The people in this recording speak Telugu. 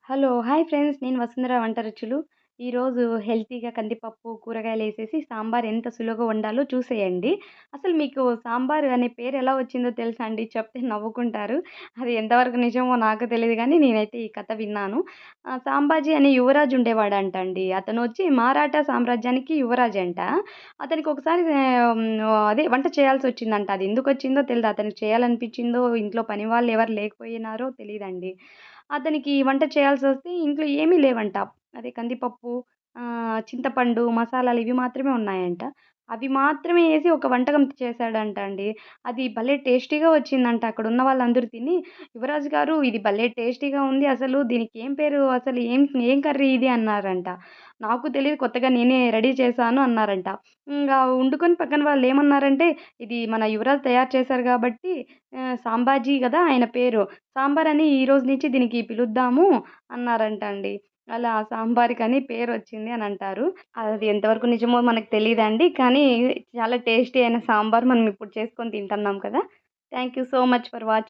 హలో! Hi friends. నేను వసుంధర వంట రుచులు. ఈరోజు హెల్తీగా కందిపప్పు, కూరగాయలేసేసి సాంబార్ ఎంత సులువుగా వండాలో చూసేయండి. అసలు మీకు సాంబార్ అనే పేరు ఎలా వచ్చిందో తెలుసా అండి? చెప్తే నవ్వుకుంటారు. అది ఎంతవరకు నిజమో నాకు తెలీదు గానీ, నేనైతే ఈ కథ విన్నాను. సాంబాజీ అనే యువరాజు ఉండేవాడంట అండి. అతనొచ్చి మరాఠా సామ్రాజ్యానికి యువరాజంట. అతనికి ఒకసారి అదే వంట చేయాల్సొచ్చిందంట. అది ఎందుకొచ్చిందో తెలీదు. అతనికి చేయాలనిపించిందో, ఇంట్లో పనివాళ్ళు ఎవరు లేకపోయినారో తెలీదండి. అతనికి వంట చేయాల్సొస్తే ఇంట్లో ఏమీ లేవంట. అదే కందిపప్పు, చింతపండు, మసాలాలు ఇవి మాత్రమే ఉన్నాయంట. అవి మాత్రమే ఏసి ఒక వంటకం చేశాడంట అండి. అది భలే టేస్టీగా వచ్చిందంట. అక్కడున్న వాళ్ళందరూ తిని, "యువరాజు గారు ఇది భలే టేస్టీగా ఉంది. అసలు దీనికేం పేరు అసలు ఏం ఏం కర్రీ ఇది?" అన్నారంట. "నాకు తెలీదు కొత్తగా నేనే రెడీ చేశాను" అన్నారంట. ఇంగా వండుకొని పక్కన వాళ్ళేమన్నారంటే, "ఇది మన యువరాజు తయారు చేశారు గాబట్టి సాంబాజీ గదా ఆయన పేరు. సాంబార్ అని ఈ రోజు నుంచి దీనికి పిలుద్దాము" అన్నారంట అండి. అలా సాంబార్‌కని పేరొచ్చింది అనంటారు. అది ఎంతవరకు నిజమో మనకు తెలీదండి. కానీ చాలా టేస్టీ అయిన సాంబార్ మనం ఇప్పుడు చేసుకొని తింటున్నాం కదా! Thank you so much for watching.